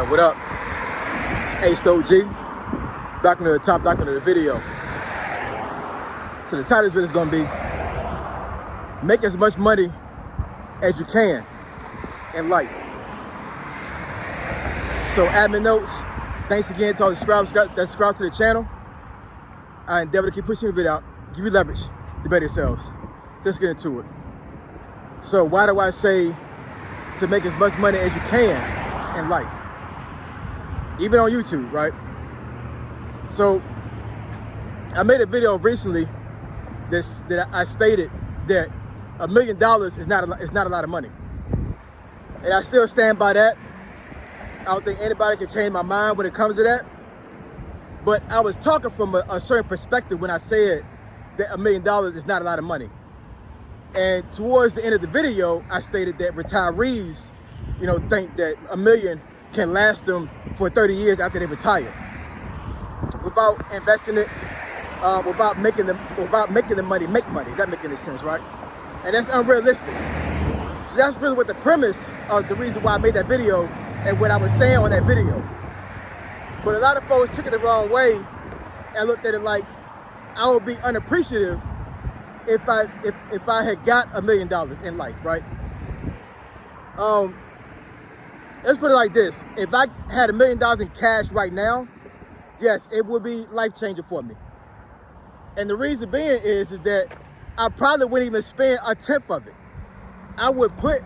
What up? It's Ace G. Back into the top, back into the video. So the title of this video is going to be make as much money as you can in life. So admin notes, thanks again to all the subscribers that subscribe to the channel. I endeavor to keep pushing the video out, give you leverage, debate yourselves. Let's get into it. So why do I say to make as much money as you can in life? Even on YouTube, right? So I made a video recently that I stated that $1 million is not a lot of money. And I still stand by that. I don't think anybody can change my mind when it comes to that. But I was talking from a certain perspective when I said that $1 million is not a lot of money. And towards the end of the video, I stated that retirees, think that $1 million can last them for 30 years after they retire, without investing it, without making the money make money. If that makes any sense, right? And that's unrealistic. So that's really what the premise of the reason why I made that video and what I was saying on that video. But a lot of folks took it the wrong way and looked at it like I would be unappreciative if I had got $1 million in life, right? Let's put it like this. If I had $1 million in cash right now, yes, it would be life-changing for me. And the reason being is that I probably wouldn't even spend a tenth of it. I would put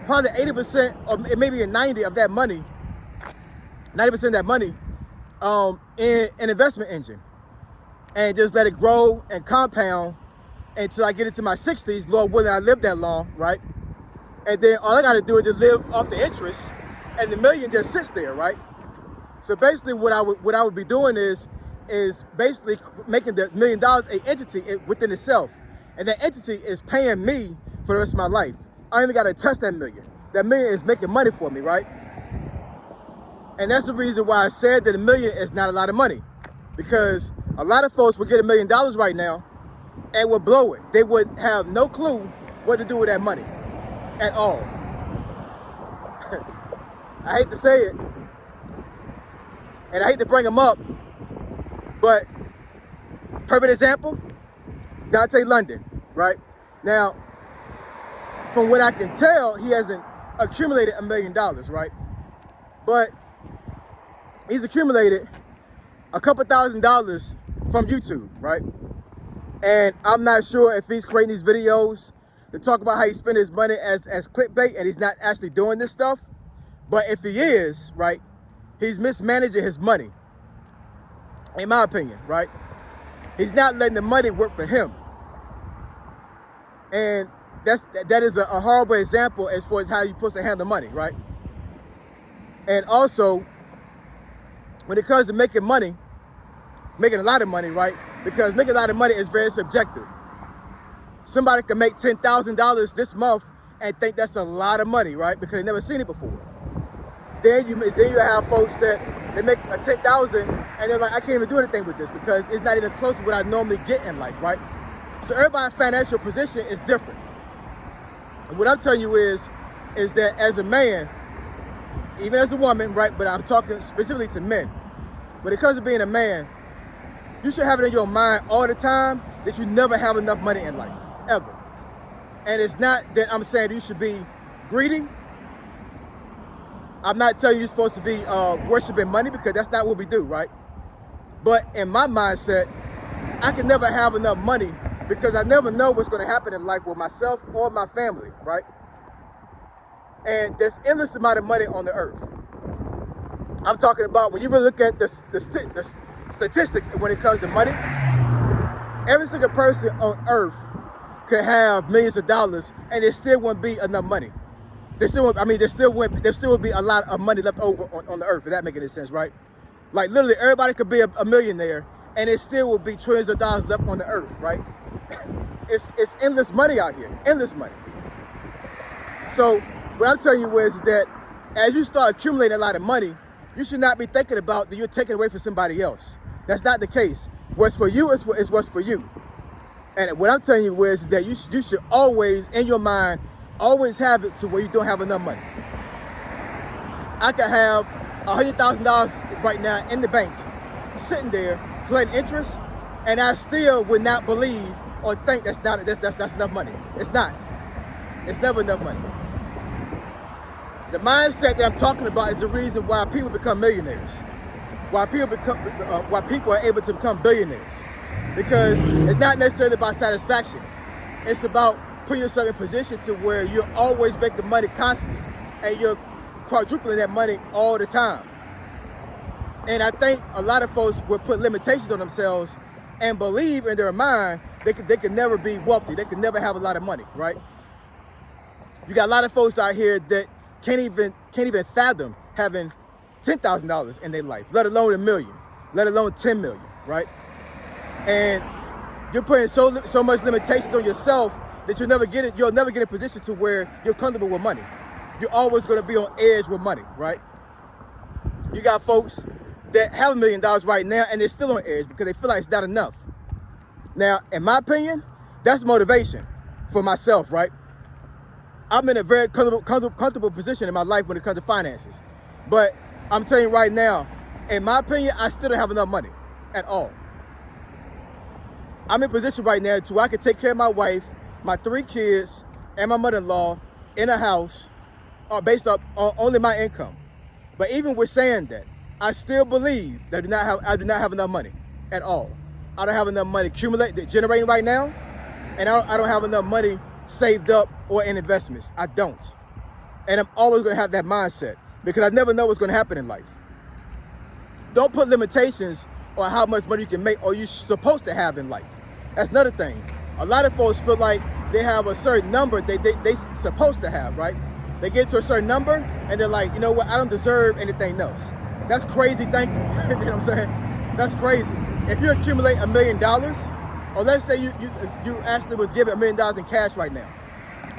probably 80% or maybe a 90% of that money, 90% of that money in an investment engine and just let it grow and compound until I get into my 60s, Lord willing I live that long, right? And then all I gotta do is just live off the interest and the million just sits there, right? So basically what I would be doing is basically making the $1 million an entity within itself. And that entity is paying me for the rest of my life. I ain't even gotta touch that million. That million is making money for me, right? And that's the reason why I said that $1 million is not a lot of money. Because a lot of folks would get $1 million right now and would blow it. They would have no clue what to do with that money at all. I hate to say it, and I hate to bring them up, but perfect example, Dante London, right? Now, from what I can tell, he hasn't accumulated $1 million, right? But he's accumulated a couple $1,000s from YouTube, right? And I'm not sure if he's creating these videos to talk about how he spent his money as clickbait and he's not actually doing this stuff. But if he is, right, he's mismanaging his money, in my opinion, right? He's not letting the money work for him. And that is a horrible example as far as how you're supposed to handle money, right? And also, when it comes to making money, making a lot of money, right? Because making a lot of money is very subjective. Somebody can make $10,000 this month and think that's a lot of money, right? Because they've never seen it before. Then you have folks that they make a $10,000 and they're like, I can't even do anything with this because it's not even close to what I normally get in life, right? So everybody's financial position is different. And what I'm telling you is that as a man, even as a woman, right? But I'm talking specifically to men. When it comes to being a man, you should have it in your mind all the time that you never have enough money in life, ever. And it's not that I'm saying you should be greedy. I'm not telling you you're supposed to be worshiping money because that's not what we do, right? But in my mindset, I can never have enough money because I never know what's going to happen in life with myself or my family, right? And there's endless amount of money on the earth. I'm talking about when you really look at the statistics when it comes to money, every single person on earth could have millions of dollars and there still wouldn't be enough money. There still would be a lot of money left over on the earth, if that makes any sense, right? Like literally everybody could be a millionaire and it still would be trillions of dollars left on the earth, right? It's endless money out here, endless money. So what I'm telling you is that as you start accumulating a lot of money, you should not be thinking about that you're taking away from somebody else. That's not the case. What's for you is what's for you. And what I'm telling you is that you should always, in your mind, always have it to where you don't have enough money. I could have $100,000 right now in the bank, sitting there collecting interest, and I still would not believe or think that's enough money. It's not. It's never enough money. The mindset that I'm talking about is the reason why people become millionaires. Why people are able to become billionaires. Because it's not necessarily about satisfaction. It's about putting yourself in a position to where you're always making money constantly, and you're quadrupling that money all the time. And I think a lot of folks will put limitations on themselves and believe in their mind they can never be wealthy. They can never have a lot of money, right? You got a lot of folks out here that can't even fathom having $10,000 in their life, let alone $1 million, let alone 10 million, right? And you're putting so much limitations on yourself that you'll never get in a position to where you're comfortable with money. You're always going to be on edge with money, right? You got folks that have $1 million right now and they're still on edge because they feel like it's not enough. Now, in my opinion, that's motivation for myself, right? I'm in a very comfortable position in my life when it comes to finances. But I'm telling you right now, in my opinion, I still don't have enough money at all. I'm in a position right now to where I can take care of my wife, my 3 kids, and my mother-in-law in a house based on only my income. But even with saying that, I still believe that I do not have enough money at all. I don't have enough money generating right now, and I don't have enough money saved up or in investments. I don't. And I'm always going to have that mindset because I never know what's going to happen in life. Don't put limitations on how much money you can make or you're supposed to have in life. That's another thing. A lot of folks feel like they have a certain number they supposed to have, right? They get to a certain number and they're like, you know what, I don't deserve anything else. That's crazy thinking. You know what I'm saying? That's crazy. If you accumulate $1 million, or let's say you actually was given $1 million in cash right now,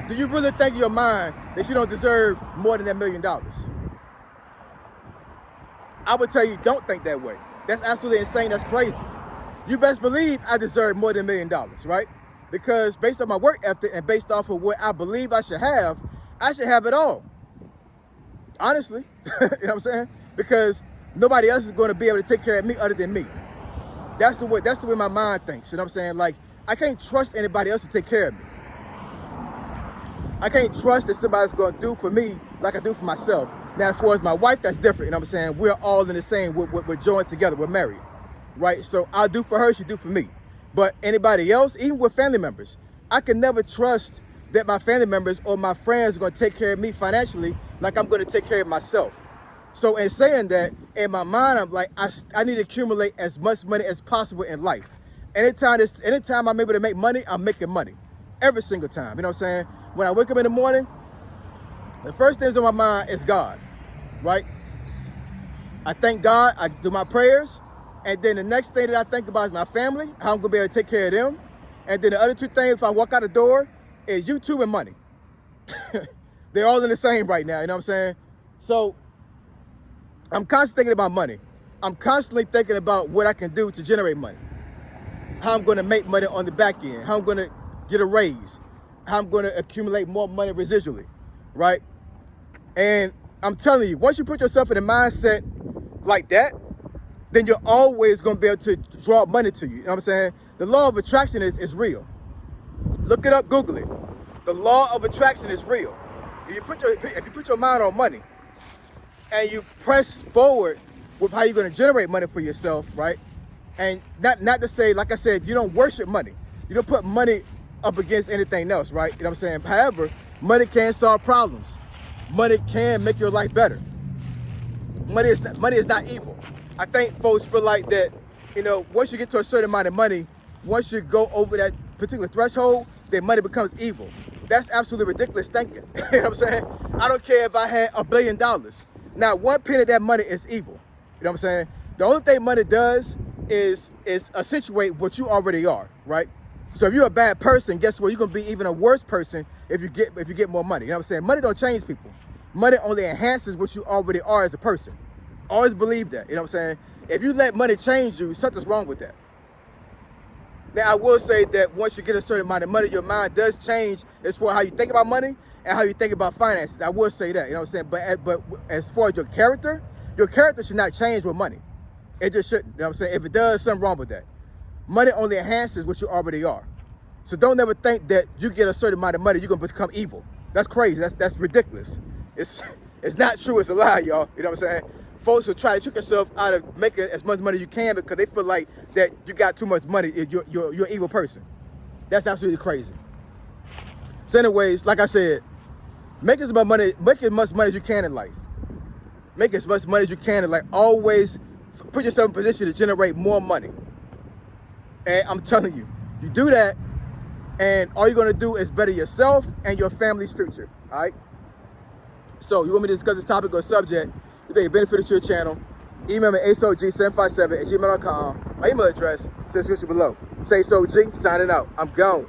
do you really think in your mind that you don't deserve more than that $1 million? I would tell you, don't think that way. That's absolutely insane. That's crazy. You best believe I deserve more than $1 million, right? Because based on my work ethic and based off of what I believe I should have it all. Honestly, you know what I'm saying? Because nobody else is going to be able to take care of me other than me. That's the way my mind thinks. You know what I'm saying? Like, I can't trust anybody else to take care of me. I can't trust that somebody's going to do for me like I do for myself. Now, as far as my wife, that's different. You know what I'm saying? We're all in the same. We're joined together. We're married, right? So I'll do for her, she do for me. But anybody else, even with family members, I can never trust that my family members or my friends are going to take care of me financially like I'm going to take care of myself. So in saying that, in my mind, I'm like, I need to accumulate as much money as possible in life. Anytime I'm able to make money, I'm making money. Every single time. You know what I'm saying? When I wake up in the morning, the first things on my mind is God, right? I thank God, I do my prayers, and then the next thing that I think about is my family, how I'm going to be able to take care of them. And then the other 2 things, if I walk out the door, is YouTube and money. They're all in the same right now, you know what I'm saying? So I'm constantly thinking about money. I'm constantly thinking about what I can do to generate money. How I'm going to make money on the back end. How I'm going to get a raise. How I'm going to accumulate more money residually, right? And I'm telling you, once you put yourself in a mindset like that, then you're always going to be able to draw money to you. You know what I'm saying? The law of attraction is real. Look it up, Google it. The law of attraction is real. If you put your mind on money and you press forward with how you're going to generate money for yourself, right? And not to say, like I said, you don't worship money. You don't put money up against anything else, right? You know what I'm saying? However, money can solve problems. Money can make your life better. Money is not evil. I think folks feel like that, you know, once you get to a certain amount of money, once you go over that particular threshold, then money becomes evil. That's absolutely ridiculous thinking. You know what I'm saying? I don't care if I had $1 billion. Now, 1 penny of that money is evil. You know what I'm saying? The only thing money does is accentuate what you already are, right? So if you're a bad person, guess what? You're gonna be even a worse person if you get more money. You know what I'm saying? Money don't change people. Money only enhances what you already are as a person. Always believe that. You know what I'm saying? If you let money change you, something's wrong with that. Now, I will say that once you get a certain amount of money, your mind does change as far as how you think about money and how you think about finances. I will say that, you know what I'm saying? But as far as your Your character should not change with money. It just shouldn't. You know what I'm saying? If it does, something wrong with that. Money only enhances what you already are. So don't ever think that you get a certain amount of money, you're gonna become evil. That's crazy. That's ridiculous. It's not true. It's a lie, y'all. You know what I'm saying? Folks will try to trick yourself out of making as much money as you can because they feel like that you got too much money. You're an evil person. That's absolutely crazy. So anyways, like I said, make as much money as you can in life. Make as much money as you can in life. Always put yourself in a position to generate more money. And I'm telling you, you do that, and all you're gonna do is better yourself and your family's future, all right? So you want me to discuss this topic or subject, you think it benefited to your channel, email me asog757@gmail.com. My email address is in the description below. Say so G, signing out. I'm gone.